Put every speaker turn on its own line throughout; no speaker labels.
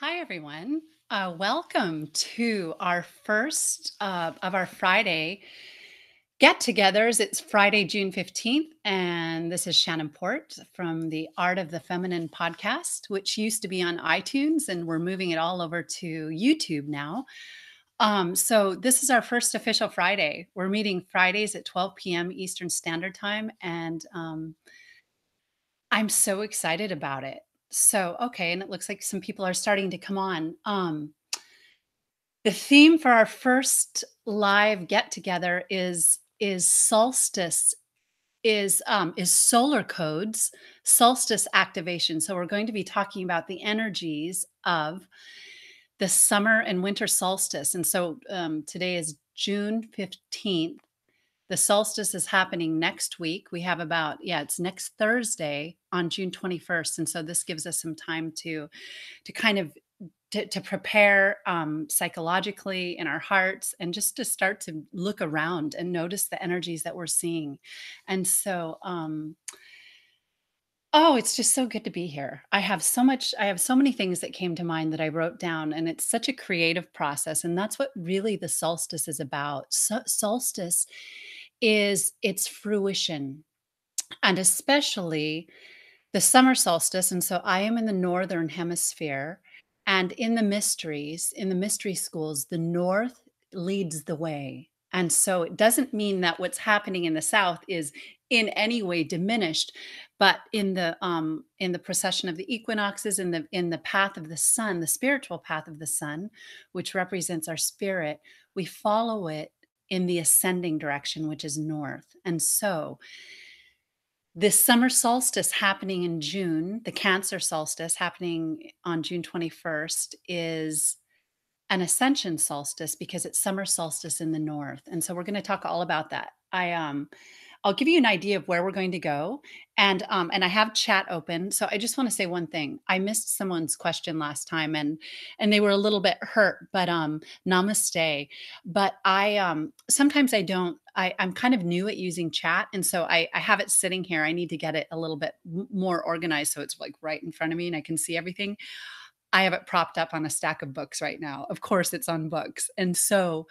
Hi, everyone. Welcome to our first of our Friday get togethers. It's Friday, June 15th, and this is Shannon Port from the Art of the Feminine podcast, which used to be on iTunes, and we're moving it all over to YouTube now. So, this is our first official Friday. We're meeting Fridays at 12 p.m. Eastern Standard Time, and I'm so excited about it. So, okay, and it looks like some people are starting to come on. The theme for our first live get together is solstice is solar codes, solstice activation. So we're going to be talking about the energies of the summer and winter solstice. And so today is June 15th. The solstice is happening next week. We have about, yeah, it's next Thursday on June 21st. And so this gives us some time to kind of to prepare psychologically in our hearts and just to start to look around and notice the energies that we're seeing. And so, oh, it's just so good to be here. I have so many things that came to mind that I wrote down, and it's such a creative process. And that's what really the solstice is about. Solstice is its fruition, and especially the summer solstice. And so I am in the northern hemisphere, and in the mystery schools, the north leads the way. And so it doesn't mean that what's happening in the south is in any way diminished, but in the procession of the equinoxes, in the path of the sun, the spiritual path of the sun, which represents our spirit, we follow it in the ascending direction, which is north. And so this summer solstice happening in June, the Cancer solstice happening on June 21st, is an ascension solstice because it's summer solstice in the north. And so we're going to talk all about that. I'll give you an idea of where we're going to go, and I have chat open. So I just want to say one thing. I missed someone's question last time, and they were a little bit hurt, but namaste. But I sometimes I don't. I'm kind of new at using chat, and so I have it sitting here. I need to get it a little bit more organized so it's like right in front of me and I can see everything. I have it propped up on a stack of books right now. Of course, it's on books, and so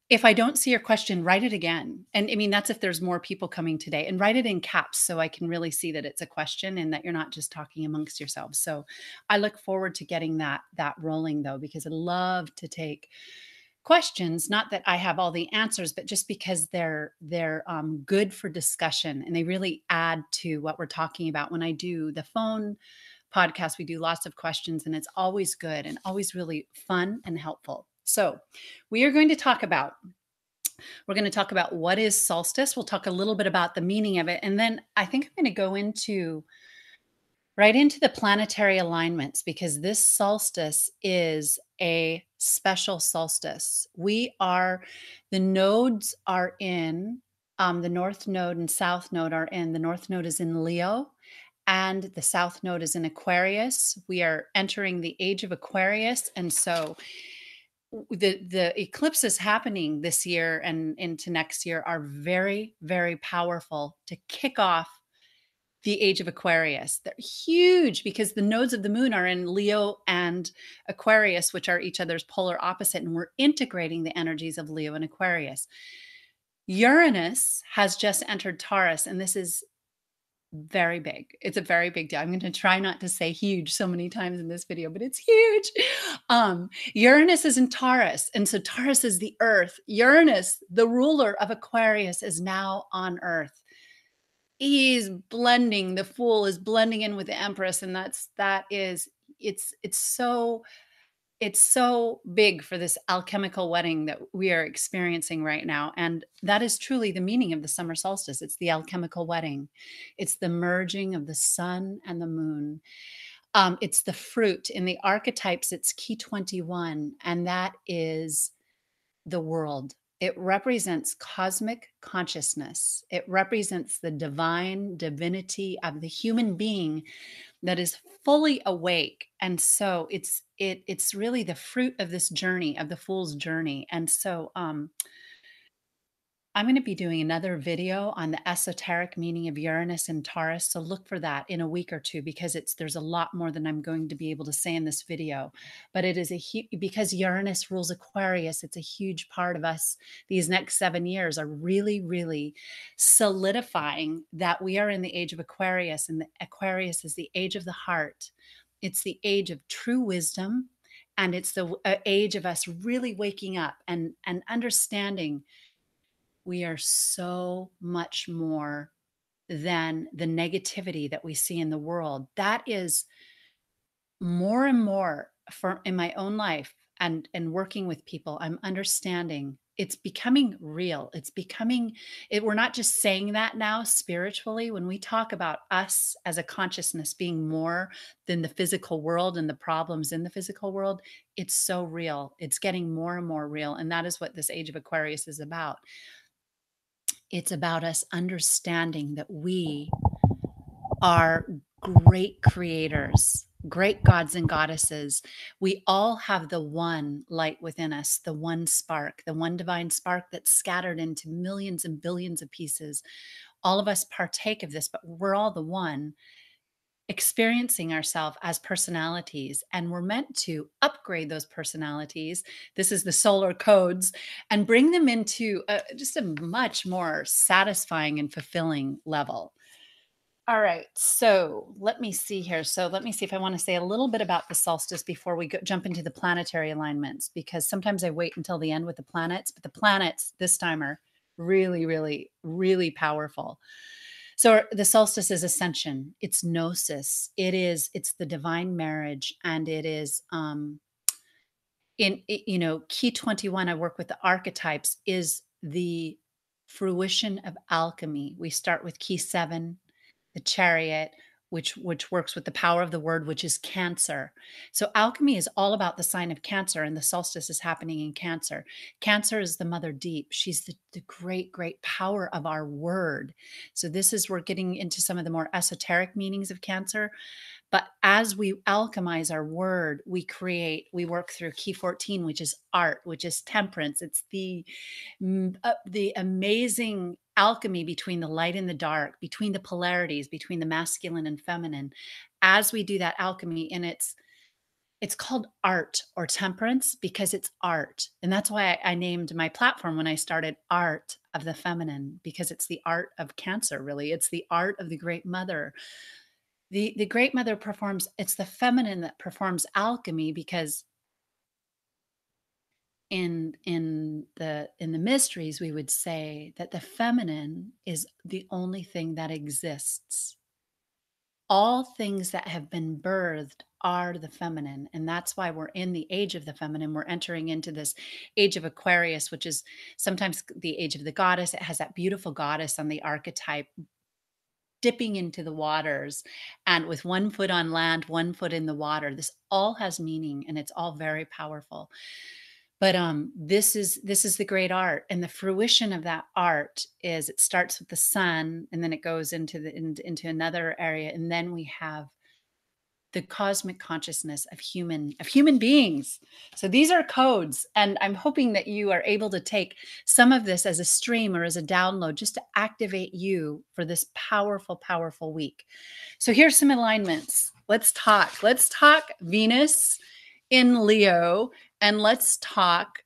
if I don't see your question, write it again. And I mean, that's if there's more people coming today, and write it in caps so I can really see that it's a question and that you're not just talking amongst yourselves. So I look forward to getting that rolling though, because I love to take questions. Not that I have all the answers, but just because they're good for discussion and they really add to what we're talking about. When I do the phone podcast, we do lots of questions, and it's always good and always really fun and helpful. So we are going to talk about we're going to talk about what is solstice. We'll talk a little bit about the meaning of it. And then I think I'm going to go into right into the planetary alignments because this solstice is a special solstice. The nodes are in, the North Node and South Node are in. The North Node is in Leo and the South Node is in Aquarius. We are entering the age of Aquarius. And so the eclipses happening this year and into next year are very, very powerful to kick off the age of Aquarius. They're huge because the nodes of the moon are in Leo and Aquarius, which are each other's polar opposite, and we're integrating the energies of Leo and Aquarius. Uranus has just entered Taurus, and this is very big. It's a very big deal. I'm going to try not to say huge so many times in this video, but it's huge. Uranus is in Taurus, and so Taurus is the earth. Uranus, the ruler of Aquarius, is now on earth. He's blending, the fool is blending in with the empress, and that is it's so big for this alchemical wedding that we are experiencing right now. And that is truly the meaning of the summer solstice. It's the alchemical wedding. It's the merging of the sun and the moon. It's the fruit in the archetypes. It's key 21, and that is the world. It represents cosmic consciousness. It represents the divine divinity of the human being that is fully awake. And so it's really the fruit of this journey, of the fool's journey. And so I'm going to be doing another video on the esoteric meaning of Uranus and Taurus. So look for that in a week or two because there's a lot more than I'm going to be able to say in this video. But it is because Uranus rules Aquarius, it's a huge part of us. These next 7 years are really, really solidifying that we are in the age of Aquarius, and the Aquarius is the age of the heart. It's the age of true wisdom, and it's the age of us really waking up and understanding we are so much more than the negativity that we see in the world. That is more and more for in my own life and working with people. I'm understanding it's becoming real. It's becoming it. We're not just saying that now spiritually. When we talk about us as a consciousness being more than the physical world and the problems in the physical world, it's so real. It's getting more and more real. And that is what this age of Aquarius is about. It's about us understanding that we are great creators, great gods and goddesses. We all have the one light within us, the one spark, the one divine spark that's scattered into millions and billions of pieces. All of us partake of this, but we're all the one experiencing ourselves as personalities, and we're meant to upgrade those personalities. This is the solar codes, and bring them into just a much more satisfying and fulfilling level. All right, so let me see here. So let me see if I want to say a little bit about the solstice before we jump into the planetary alignments, because sometimes I wait until the end with the planets, but the planets this time are really, really, really powerful. So the solstice is ascension. It's gnosis. It's the divine marriage, and it is key 21. I work with the archetypes is the fruition of alchemy. We start with key 7, the chariot, which works with the power of the word, which is Cancer. So alchemy is all about the sign of Cancer, and the solstice is happening in Cancer. Cancer is the mother deep. She's the great, great power of our word. So this is we're getting into some of the more esoteric meanings of Cancer. But as we alchemize our word, we work through key 14, which is art, which is temperance. It's the amazing alchemy between the light and the dark, between the polarities, between the masculine and feminine. As we do that alchemy, and it's called art or temperance because it's art. And that's why I named my platform when I started Art of the Feminine, because it's the art of Cancer, really. It's the art of the Great Mother. The Great Mother it's the feminine that performs alchemy, because in the mysteries we would say that the feminine is the only thing that exists. All things that have been birthed are the feminine, and that's why we're in the age of the feminine. We're entering into this age of Aquarius, which is sometimes the age of the goddess. It has that beautiful goddess on the archetype dipping into the waters, and with one foot on land, one foot in the water. This all has meaning, and it's all very powerful. But this is the great art, and the fruition of that art is it starts with the sun, and then it goes into another area, and then we have the cosmic consciousness of human beings. So these are codes, and I'm hoping that you are able to take some of this as a stream or as a download just to activate you for this powerful, powerful week. So here's some alignments. Let's talk Venus in Leo, and let's talk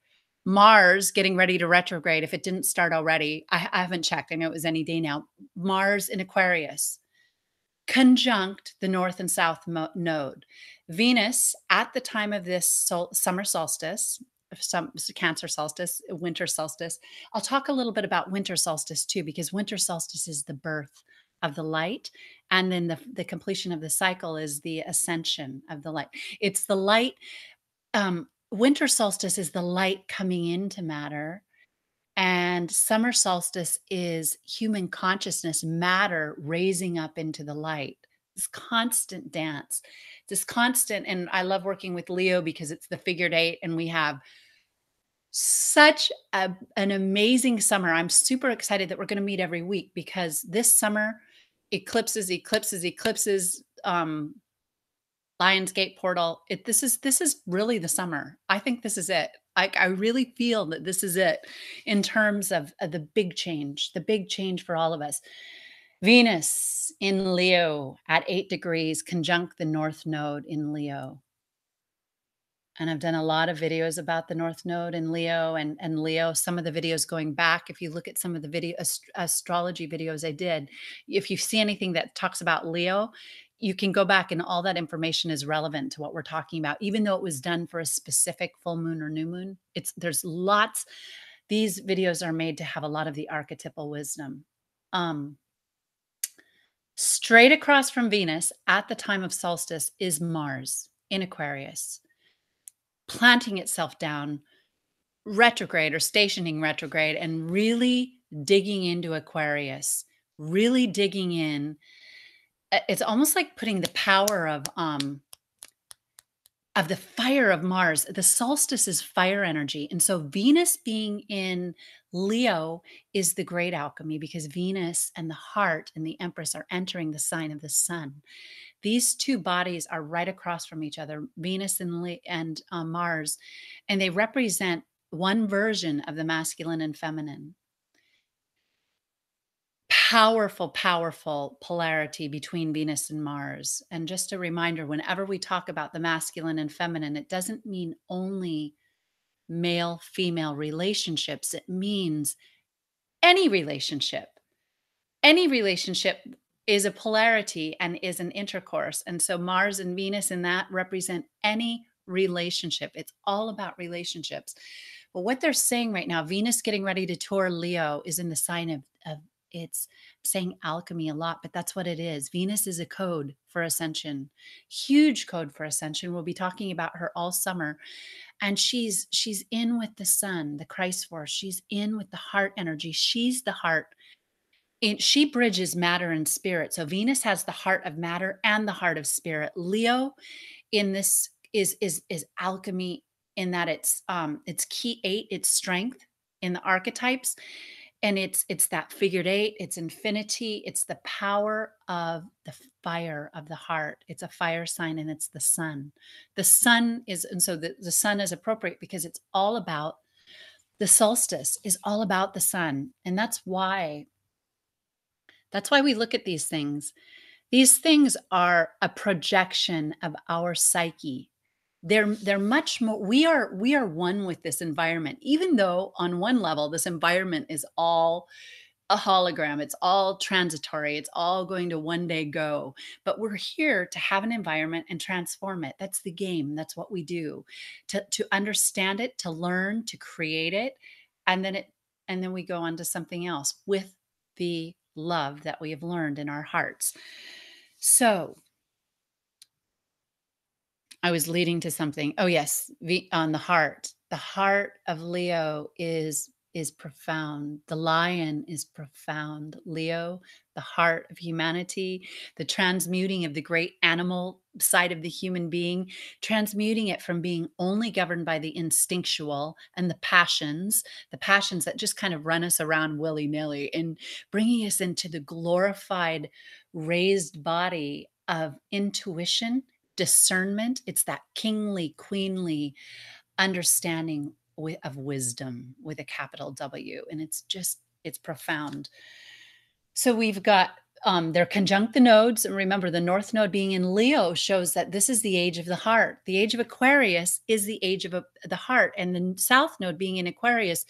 Mars getting ready to retrograde. If it didn't start already, I haven't checked. I know it was any day now. Mars in Aquarius conjunct the north and south node. Venus, at the time of this summer solstice, Cancer solstice, winter solstice. I'll talk a little bit about winter solstice too, because winter solstice is the birth of the light. And then the completion of the cycle is the ascension of the light. It's the light. Winter solstice is the light coming into matter, and summer solstice is human consciousness, matter raising up into the light. This constant dance, this constant, and I love working with Leo because it's the figured 8, and we have such an amazing summer. I'm super excited that we're going to meet every week, because this summer, eclipses, Lionsgate portal. This is really the summer. I think this is it. I really feel that this is it in terms of the big change for all of us. Venus in Leo at 8 degrees conjunct the North Node in Leo. And I've done a lot of videos about the North Node in Leo and Leo. Some of the videos going back, if you look at some of the astrology videos I did, if you see anything that talks about Leo, you can go back and all that information is relevant to what we're talking about, even though it was done for a specific full moon or new moon. There's lots. These videos are made to have a lot of the archetypal wisdom. Um, Straight across from Venus at the time of solstice is Mars in Aquarius, planting itself down retrograde or stationing retrograde and really digging into Aquarius, really digging in. It's almost like putting the power of the fire of Mars. The solstice is fire energy. And so Venus being in Leo is the great alchemy because Venus and the heart and the Empress are entering the sign of the sun. These two bodies are right across from each other, Venus and Mars, and they represent one version of the masculine and feminine. Powerful, powerful polarity between Venus and Mars. And just a reminder, whenever we talk about the masculine and feminine, it doesn't mean only male female relationships, it means any relationship. Any relationship is a polarity and is an intercourse. And so Mars and Venus in that represent any relationship. It's all about relationships. But what they're saying right now, Venus getting ready to tour Leo is in the sign of it's saying alchemy a lot, but that's what it is. Venus is a code for ascension, huge code for ascension. We'll be talking about her all summer. And she's in with the sun, the Christ force. She's in with the heart energy. She's the heart. She bridges matter and spirit. So Venus has the heart of matter and the heart of spirit. Leo in this is alchemy in that it's key 8, it's strength in the archetypes, and it's that figured 8, it's infinity, it's the power of the fire of the heart. It's a fire sign and it's the sun. The sun is, and so the sun is appropriate because it's all about the solstice is all about the sun. And that's why we look at these things. These things are a projection of our psyche. They're much more. We are one with this environment, even though on one level this environment is all a hologram. It's all transitory. It's all going to one day go. But we're here to have an environment and transform it. That's the game. That's what we do. To understand it, to learn, to create it, and then we go on to something else with the love that we have learned in our hearts. So I was leading to something. Oh yes, on the heart. The heart of Leo is profound. The lion is profound. Leo, the heart of humanity, the transmuting of the great animal side of the human being, transmuting it from being only governed by the instinctual and the passions that just kind of run us around willy-nilly, and bringing us into the glorified, raised body of intuition, discernment. It's that kingly, queenly understanding of wisdom with a capital W. And it's profound. So we've got, they're conjunct the nodes. And remember, the North Node being in Leo shows that this is the age of the heart. The age of Aquarius is the age of the heart. And the South Node being in Aquarius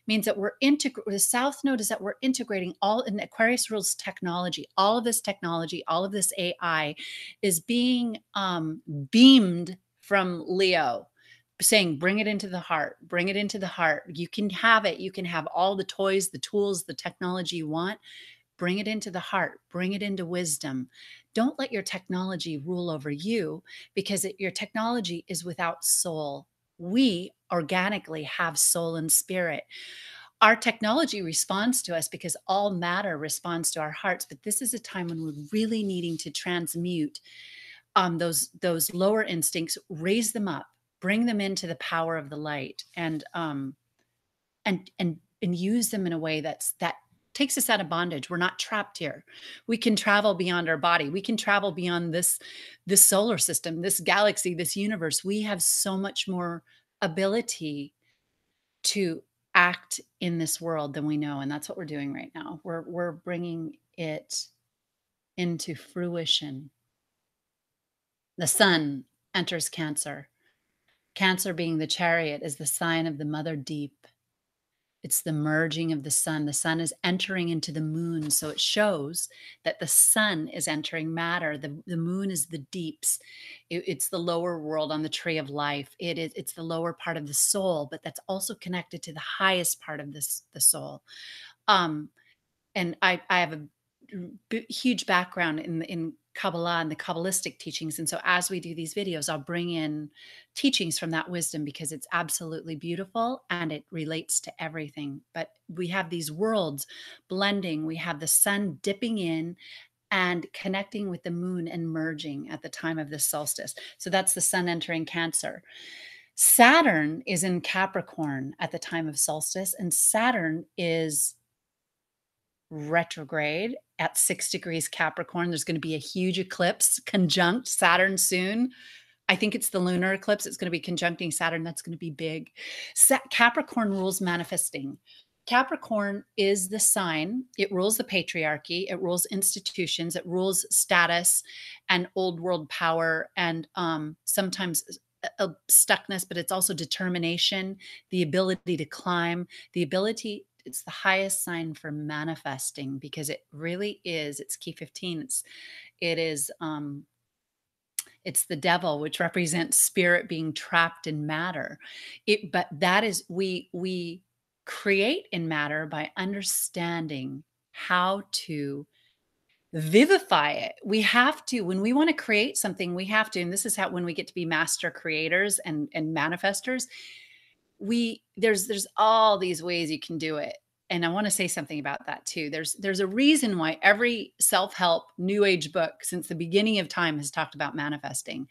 means that the South Node is that we're integrating all in Aquarius rules technology. All of this technology, all of this AI is being beamed from Leo, saying, bring it into the heart, bring it into the heart. You can have it. You can have all the toys, the tools, the technology you want. Bring it into the heart, bring it into wisdom. Don't let your technology rule over you, because your technology is without soul. We organically have soul and spirit. Our technology responds to us because all matter responds to our hearts. But this is a time when we're really needing to transmute those lower instincts, raise them up, bring them into the power of the light, and use them in a way that takes us out of bondage. We're not trapped here. We can travel beyond our body. We can travel beyond this solar system, this galaxy, this universe. We have so much more ability to act in this world than we know, and that's what we're doing right now. We're bringing it into fruition. The sun enters Cancer. Cancer, being the chariot, is the sign of the mother deep. It's the merging of the sun. The sun is entering into the moon. So it shows that the sun is entering matter. The moon is the deeps. It's the lower world on the tree of life. It's the lower part of the soul, but that's also connected to the highest part of the soul. Um, and I have a huge background in Kabbalah and the Kabbalistic teachings. And so as we do these videos, I'll bring in teachings from that wisdom because it's absolutely beautiful and it relates to everything. But we have these worlds blending. We have the sun dipping in and connecting with the moon and merging at the time of this solstice. So that's the sun entering Cancer. Saturn is in Capricorn at the time of solstice, and Saturn is retrograde at 6 degrees Capricorn. There's going to be a huge eclipse conjunct Saturn soon. I think it's the lunar eclipse. It's going to be conjuncting Saturn. That's going to be big. Capricorn rules manifesting. Capricorn is the sign. It rules the patriarchy. It rules institutions. It rules status and old world power and sometimes a stuckness, but it's also determination, the ability to climb, the ability. It's the highest sign for manifesting because it really is. It's key 15. It is it's the devil, which represents spirit being trapped in matter. But that is we create in matter by understanding how to vivify it. We have to, when we want to create something, we have to, and this is how when we get to be master creators and manifestors, there's all these ways you can do it. And I want to say something about that too. There's a reason why every self-help new age book since the beginning of time has talked about manifesting.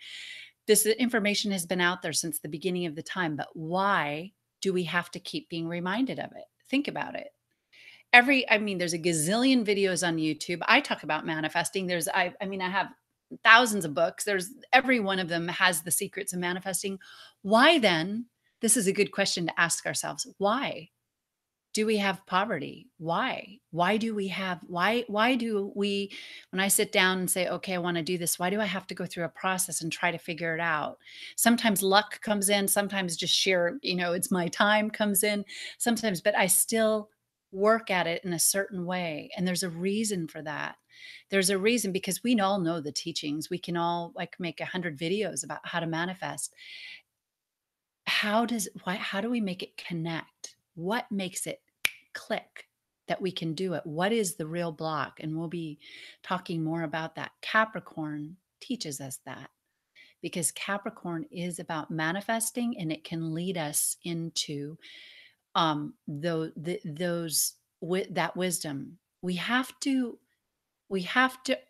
This information has been out there since the beginning of the time, but why do we have to keep being reminded of it? Think about it. I mean, there's a gazillion videos on YouTube. I talk about manifesting. I mean, I have thousands of books. Every one of them has the secrets of manifesting. Why then? This is a good question to ask ourselves. Why do we have poverty? Why do we, when I sit down and say, okay, I want to do this, why do I have to go through a process and try to figure it out? Sometimes luck comes in, sometimes just sheer, it's my time comes in sometimes, but I still work at it in a certain way. And there's a reason for that. There's a reason because we all know the teachings. We can all make 100 videos about how to manifest. How do we make it connect? What makes it click that we can do it? What is the real block? And we'll be talking more about that. Capricorn teaches us that because Capricorn is about manifesting and it can lead us into that wisdom. We have to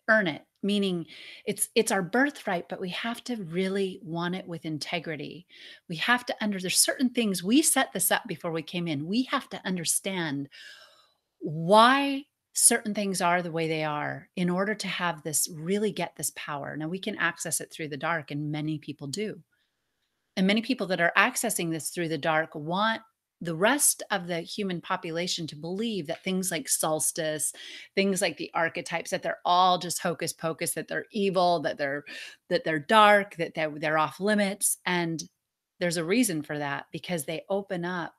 earn it, meaning it's our birthright, but we have to really want it with integrity. We have to there's certain things. We set this up before we came in. We have to understand why certain things are the way they are in order to have this, really get this power. Now we can access it through the dark, and many people do. And many people that are accessing this through the dark want the rest of the human population to believe that things like solstice, things like the archetypes, that they're all just hocus pocus, that they're evil, that they're dark, that they're off limits. And there's a reason for that because they open up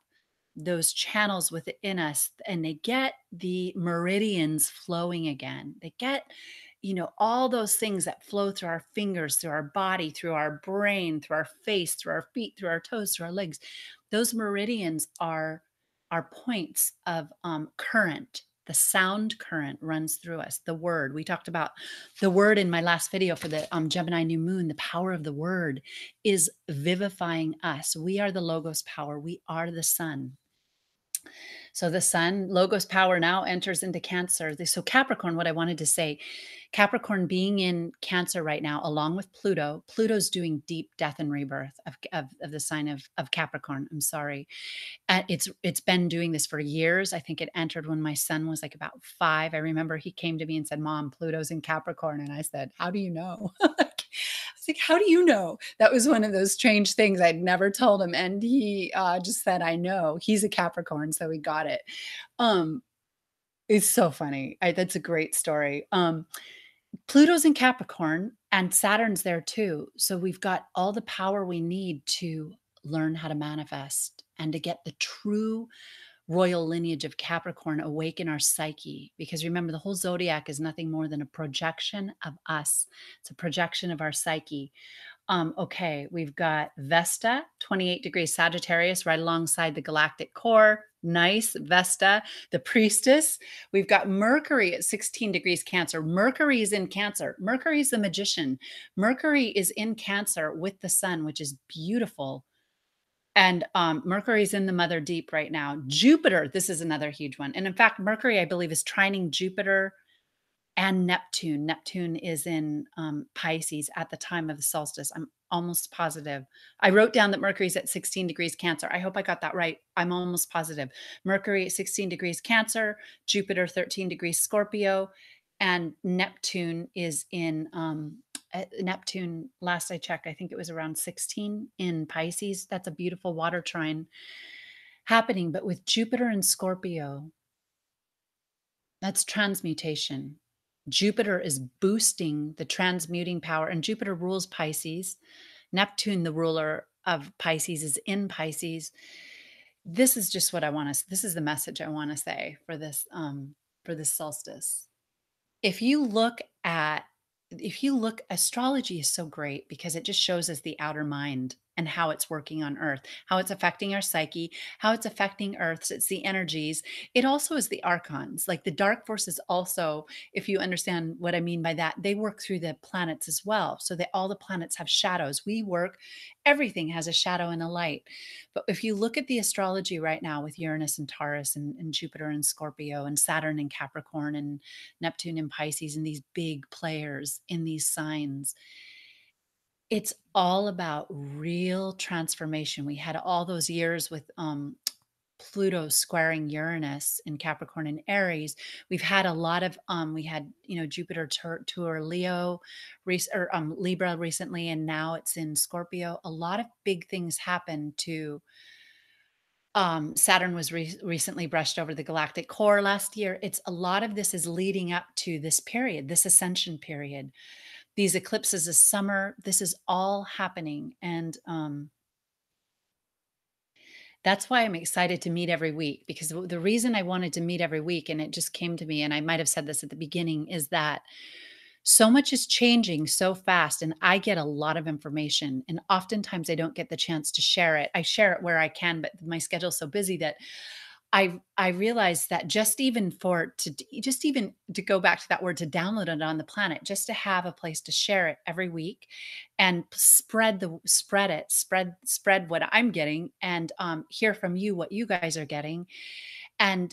those channels within us and they get the meridians flowing again. They get all those things that flow through our fingers, through our body, through our brain, through our face, through our feet, through our toes, through our legs. Those meridians are points of current. The sound current runs through us. The word, we talked about the word in my last video for the Gemini new moon. The power of the word is vivifying us. We are the Logos power. We are the sun. So the sun, Logos power, now enters into Cancer. So Capricorn, what I wanted to say, Capricorn being in Cancer right now, along with Pluto, Pluto's doing deep death and rebirth of the sign of Capricorn. I'm sorry. It's been doing this for years. I think it entered when my son was like about 5. I remember he came to me and said, "Mom, Pluto's in Capricorn." And I said, "How do you know?" It's like, "How do you know?" That was one of those strange things I'd never told him, and he, just said, "I know." He's a Capricorn, so he got it. Um, it's so funny. That's a great story. Pluto's in Capricorn and Saturn's there too. So we've got all the power we need to learn how to manifest and to get the true royal lineage of Capricorn awake in our psyche. Because remember, the whole zodiac is nothing more than a projection of us, it's a projection of our psyche. Okay, we've got Vesta, 28 degrees Sagittarius, right alongside the galactic core. Nice, Vesta, the priestess. We've got Mercury at 16 degrees Cancer. Mercury is in Cancer. Mercury is the magician. Mercury is in Cancer with the sun, which is beautiful. And Mercury's in the mother deep right now. Jupiter, this is another huge one. And in fact, Mercury, I believe, is trining Jupiter and Neptune. Neptune is in Pisces at the time of the solstice. I'm almost positive. I wrote down that Mercury's at 16 degrees Cancer. I hope I got that right. I'm almost positive. Mercury at 16 degrees Cancer, Jupiter 13 degrees Scorpio, and Neptune is in Neptune. Last I checked, I think it was around 16 in Pisces. That's a beautiful water trine happening. But with Jupiter and Scorpio, that's transmutation. Jupiter is boosting the transmuting power, and Jupiter rules Pisces. Neptune, the ruler of Pisces, is in Pisces. This is just what I want to. This is the message I want to say for this solstice. If you look at astrology is so great because it just shows us the outer mind and how it's working on earth, how it's affecting our psyche, how it's affecting earths. It's the energies. It also is the archons. Like the dark forces also, if you understand what I mean by that, they work through the planets as well. So that all the planets have shadows. Everything has a shadow and a light. But if you look at the astrology right now with Uranus and Taurus and Jupiter and Scorpio and Saturn and Capricorn and Neptune and Pisces and these big players in these signs, it's all about real transformation. We had all those years with Pluto squaring Uranus in Capricorn and Aries. We've had a lot of we had Jupiter tour Leo, Libra recently, and now it's in Scorpio. A lot of big things happened to Saturn was recently brushed over the galactic core last year. It's a lot of this is leading up to this period, this ascension period. These eclipses this summer, this is all happening. And that's why I'm excited to meet every week, because the reason I wanted to meet every week, and it just came to me, and I might have said this at the beginning, is that so much is changing so fast, and I get a lot of information, and oftentimes I don't get the chance to share it. I share it where I can, but my schedule's so busy that I realized that just even to go back to that word, to download it on the planet, just to have a place to share it every week and spread what I'm getting, and hear from you what you guys are getting, and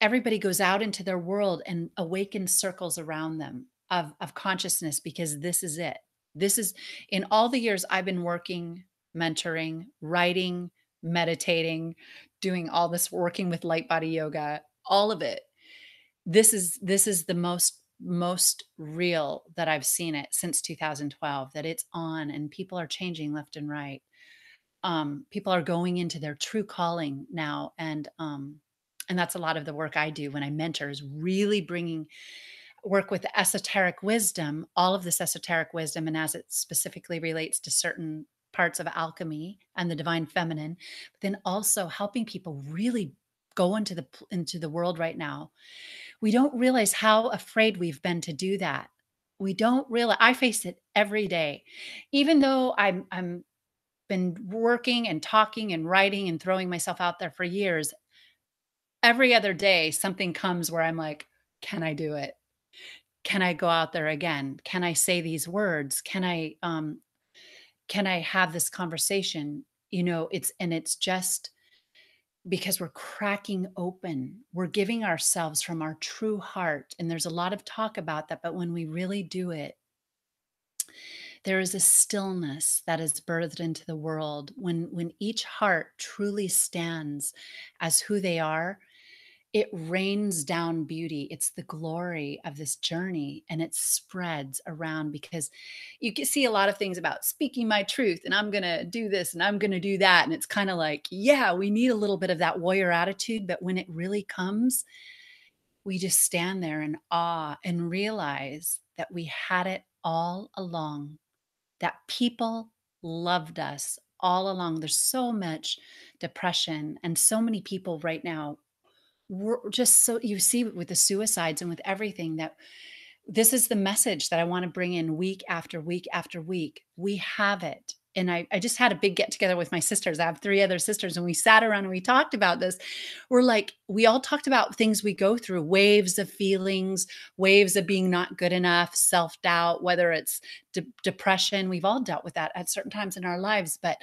everybody goes out into their world and awakens circles around them of consciousness, because this is it. This is, in all the years I've been working, mentoring, writing, meditating, doing all this, working with light body yoga, all of it. This is the most real that I've seen it since 2012, that it's on and people are changing left and right. People are going into their true calling now, and that's a lot of the work I do when I mentor, is really bringing work with the esoteric wisdom, all of this esoteric wisdom, and as it specifically relates to certain parts of alchemy and the divine feminine, but then also helping people really go into the world right now. We don't realize how afraid we've been to do that. We don't realize, I face it every day. Even though I'm been working and talking and writing and throwing myself out there for years, every other day something comes where I'm like, can I do it? Can I go out there again? Can I say these words? Can I have this conversation? It's just because we're cracking open. We're giving ourselves from our true heart. And there's a lot of talk about that, but when we really do it, there is a stillness that is birthed into the world when each heart truly stands as who they are. it rains down beauty. It's the glory of this journey, and it spreads around because you can see a lot of things about speaking my truth and I'm going to do this and I'm going to do that. And it's kind of like, yeah, we need a little bit of that warrior attitude. But when it really comes, we just stand there in awe and realize that we had it all along, that people loved us all along. There's so much depression and so many people right now, we're just so, you see with the suicides and with everything, that this is the message that I want to bring in week after week after week. We have it. And I just had a big get together with my sisters. I have 3 other sisters, and we sat around and we talked about this. We're like, we all talked about things we go through, waves of feelings, waves of being not good enough, self doubt, whether it's depression. We've all dealt with that at certain times in our lives, but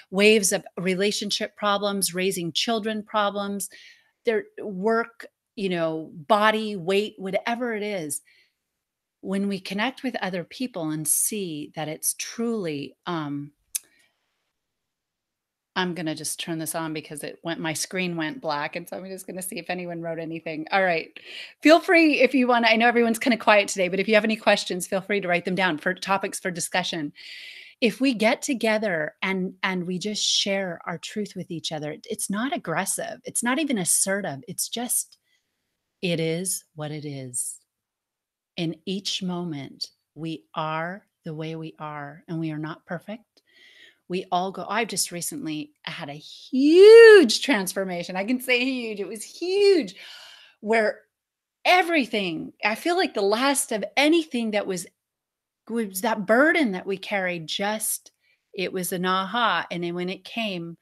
waves of relationship problems, raising children problems, their work, body weight, whatever it is. When we connect with other people and see that it's truly, I'm gonna just turn this on because my screen went black, and so I'm just gonna see if anyone wrote anything. All right. Feel free if you wanna, I know everyone's kinda quiet today, but if you have any questions, feel free to write them down for topics for discussion. If we get together and we just share our truth with each other, it's not aggressive, it's not even assertive, it's just, it is what it is. In each moment, we are the way we are, and we are not perfect. We all go, I just recently had a huge transformation. I can say huge. It was huge, where everything, I feel like the last of anything that was that burden that we carried, just, it was an aha. And then when it came,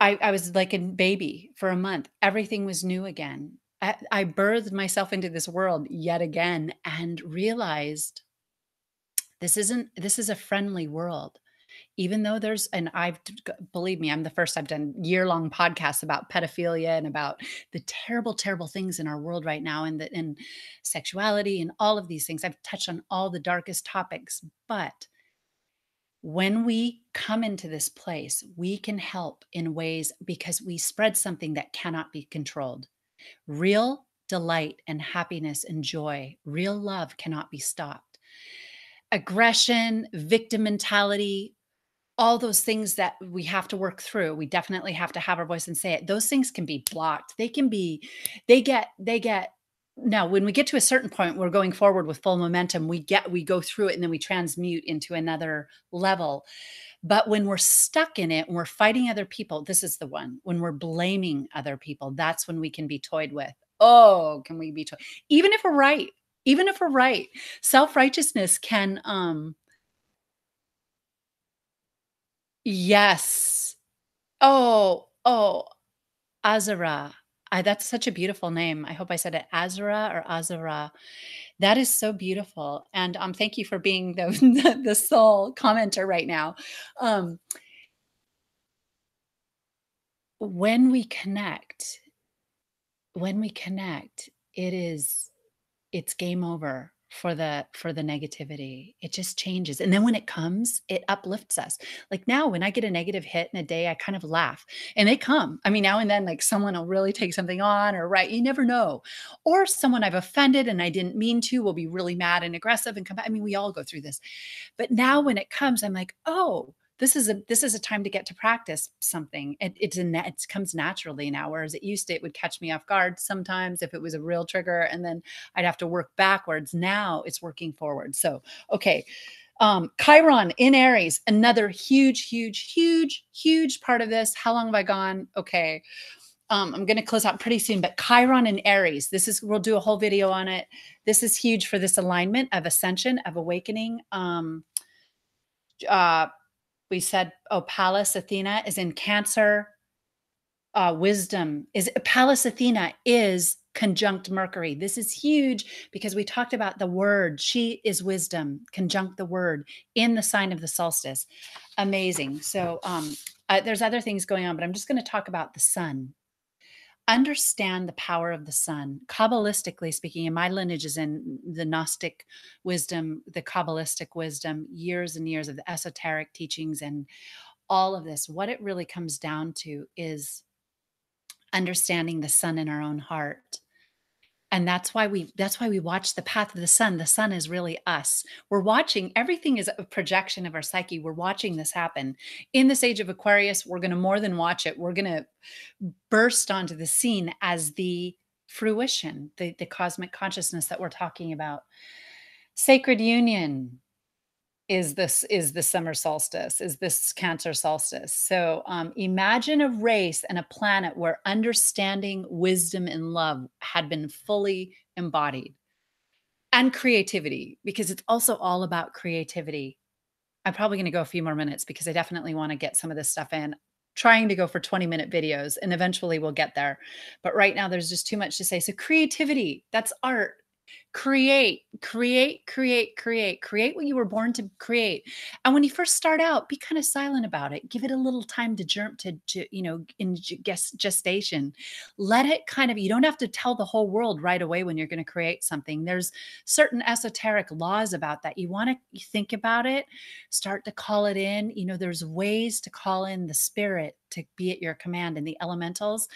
I was like a baby for a month. Everything was new again. I birthed myself into this world yet again and realized this is a friendly world. Even though there's, and believe me, I'm the first, I've done year-long podcasts about pedophilia and about the terrible, terrible things in our world right now, and in sexuality and all of these things. I've touched on all the darkest topics, but when we come into this place, we can help in ways because we spread something that cannot be controlled. Real delight and happiness and joy, real love cannot be stopped. Aggression, victim mentality, all those things that we have to work through, we definitely have to have our voice and say it. Those things can be blocked. They get now, when we get to a certain point, we're going forward with full momentum. We go through it and then we transmute into another level. But when we're stuck in it, and we're fighting other people, this is the one. When we're blaming other people, that's when we can be toyed with. Oh, can we be toyed? Even if we're right, even if we're right, self-righteousness can, yes. Oh, Azara. That's such a beautiful name. I hope I said it Azara or Azara. That is so beautiful. And thank you for being the the sole commenter right now. Um, when we connect, it is, it's game over for the negativity. It just changes. And then when it comes, it uplifts us. Like now, when I get a negative hit in a day, I kind of laugh, and they come. I mean, now and then, like someone will really take something on, or right, you never know. Or someone I've offended and I didn't mean to will be really mad and aggressive and come back. I mean, we all go through this. But now when it comes, I'm like, oh, this is a time to get to practice something. It comes naturally now, whereas it used to, it would catch me off guard sometimes if it was a real trigger, and then I'd have to work backwards. Now it's working forward. So okay, Chiron in Aries, another huge, huge, huge, huge part of this. How long have I gone? Okay. I'm going to close out pretty soon, but Chiron in Aries, we'll do a whole video on it. This is huge for this alignment of ascension, of awakening. Uh, we said, oh, Pallas Athena is in Cancer. Wisdom is, Pallas Athena is conjunct Mercury. This is huge because we talked about the word. She is wisdom, conjunct the word in the sign of the solstice. Amazing. So there's other things going on, but I'm just going to talk about the sun. Understand the power of the sun. Kabbalistically speaking, and my lineage is in the Gnostic wisdom, the Kabbalistic wisdom, years and years of the esoteric teachings and all of this. What it really comes down to is understanding the sun in our own heart. And that's why we watch the path of the sun. The sun is really us. We're watching, everything is a projection of our psyche. We're watching this happen. In this age of Aquarius, we're going to more than watch it. We're going to burst onto the scene as the fruition, the cosmic consciousness that we're talking about. Sacred union is the summer solstice, is this Cancer solstice. So imagine a race and a planet where understanding, wisdom, and love had been fully embodied, and creativity, because it's also all about creativity. I'm probably going to go a few more minutes because I definitely want to get some of this stuff in. Trying to go for 20-minute videos, and eventually we'll get there. But right now there's just too much to say. So creativity, that's art. Create, create, create, create, create what you were born to create. And when you first start out, be kind of silent about it. Give it a little time to germ, gestation. Let it kind of, you don't have to tell the whole world right away when you're going to create something. There's certain esoteric laws about that. You want to think about it, start to call it in. There's ways to call in the spirit to be at your command, and the elementals.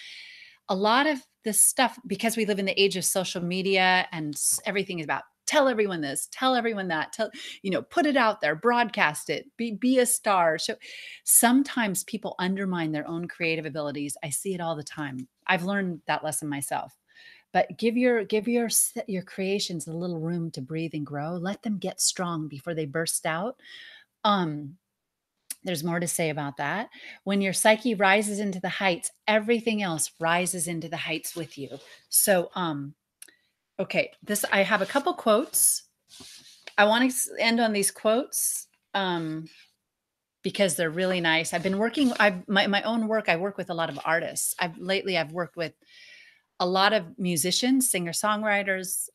A lot of this stuff, because we live in the age of social media and everything is about tell everyone this, tell everyone that, put it out there, broadcast it, be a star. So sometimes people undermine their own creative abilities. I see it all the time. I've learned that lesson myself. But give your creations a little room to breathe and grow. Let them get strong before they burst out. There's more to say about that. When your psyche rises into the heights, everything else rises into the heights with you. So, okay, I have a couple quotes. I want to end on these quotes because they're really nice. I've been working, my own work, I work with a lot of artists. Lately I've worked with a lot of musicians, singer-songwriters,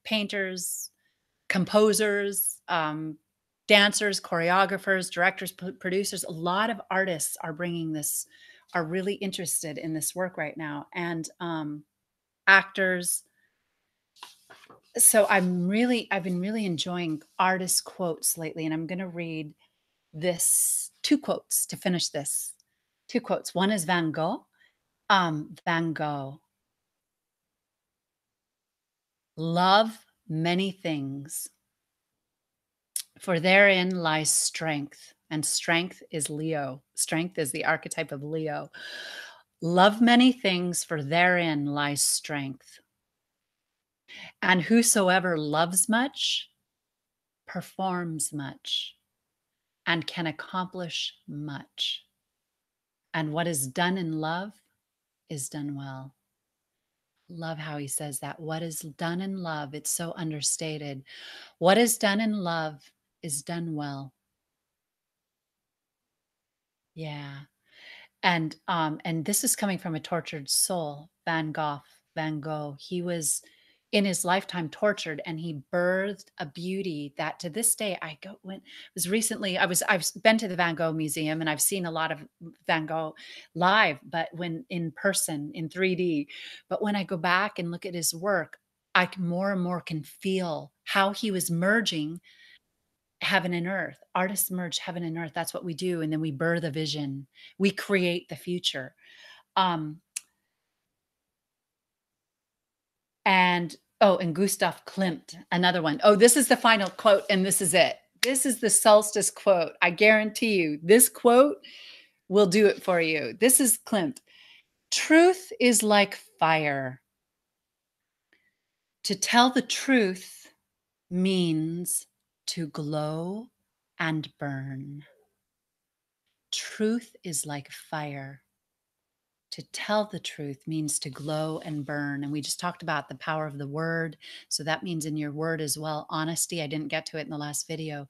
painters, composers, dancers, choreographers, directors, producers. A lot of artists are are really interested in this work right now, and actors. So I've been really enjoying artist quotes lately, and I'm going to read two quotes to finish this. Two quotes. One is Van Gogh. Van Gogh. Love many things, for therein lies strength, and strength is Leo. Strength is the archetype of Leo. Love many things, for therein lies strength. And whosoever loves much performs much and can accomplish much. And what is done in love is done well. Love how he says that. What is done in love, it's so understated. What is done in love is done well. Yeah. And this is coming from a tortured soul, Van Gogh. He was in his lifetime tortured, and he birthed a beauty that to this day I've been to the Van Gogh Museum, and I've seen a lot of Van Gogh live, but when in person in 3D. But when I go back and look at his work, more and more can feel how he was merging heaven and earth. Artists merge heaven and earth. That's what we do. And then we birth a vision. We create the future. Um, and Gustav Klimt, another one. Oh, this is the final quote, and this is it. This is the solstice quote. I guarantee you, this quote will do it for you. This is Klimt. Truth is like fire. To tell the truth means to glow and burn. Truth is like fire. To tell the truth means to glow and burn. And we just talked about the power of the word. So that means in your word as well, honesty. I didn't get to it in the last video.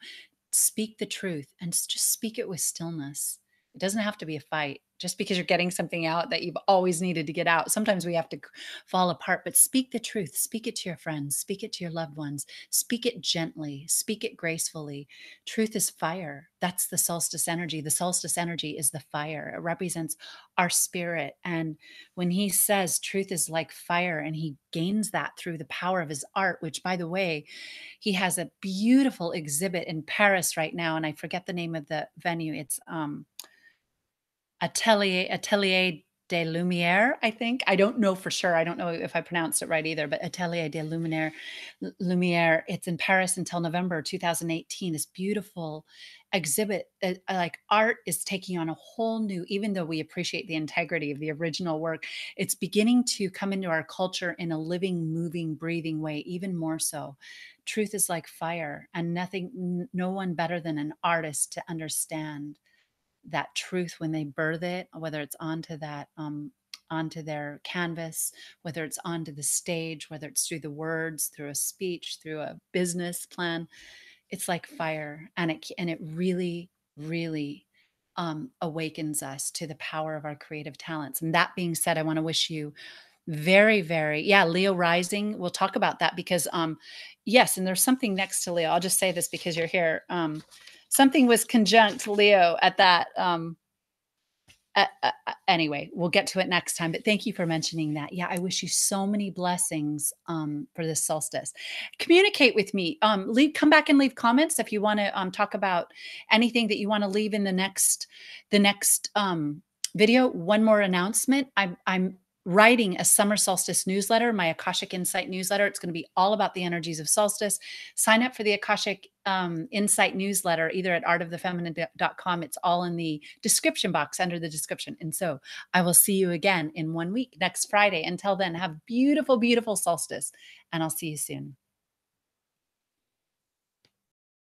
Speak the truth, and just speak it with stillness. It doesn't have to be a fight. Just because you're getting something out that you've always needed to get out. Sometimes we have to fall apart, but speak the truth. Speak it to your friends. Speak it to your loved ones. Speak it gently. Speak it gracefully. Truth is fire. That's the solstice energy. The solstice energy is the fire. It represents our spirit. And when he says truth is like fire, and he gains that through the power of his art, which, by the way, he has a beautiful exhibit in Paris right now, and I forget the name of the venue. It's Atelier des Lumières, I think. I don't know for sure. I don't know if I pronounced it right either, but Atelier des Lumière. It's in Paris until November 2018. This beautiful exhibit. Like art is taking on a whole new, even though we appreciate the integrity of the original work, it's beginning to come into our culture in a living, moving, breathing way, even more so. Truth is like fire, and no one better than an artist to understand that truth when they birth it, whether it's onto their canvas, whether it's onto the stage, whether it's through the words, through a speech, through a business plan. It's like fire, and it really, really awakens us to the power of our creative talents. And that being said, I want to wish you very, very, yeah, Leo rising. We'll talk about that because, yes, and there's something next to Leo. I'll just say this because you're here. Something was conjunct Leo at that. Anyway, we'll get to it next time. But thank you for mentioning that. Yeah, I wish you so many blessings for this solstice. Communicate with me. Come back and leave comments if you want to talk about anything that you want to leave in the next video. One more announcement. I'm writing a summer solstice newsletter, my Akashic Insight newsletter. It's going to be all about the energies of solstice. Sign up for the Akashic Insight newsletter, either at artofthefeminine.com. It's all in the description box under the description. And so I will see you again in 1 week, next Friday. Until then, have beautiful, beautiful solstice, and I'll see you soon.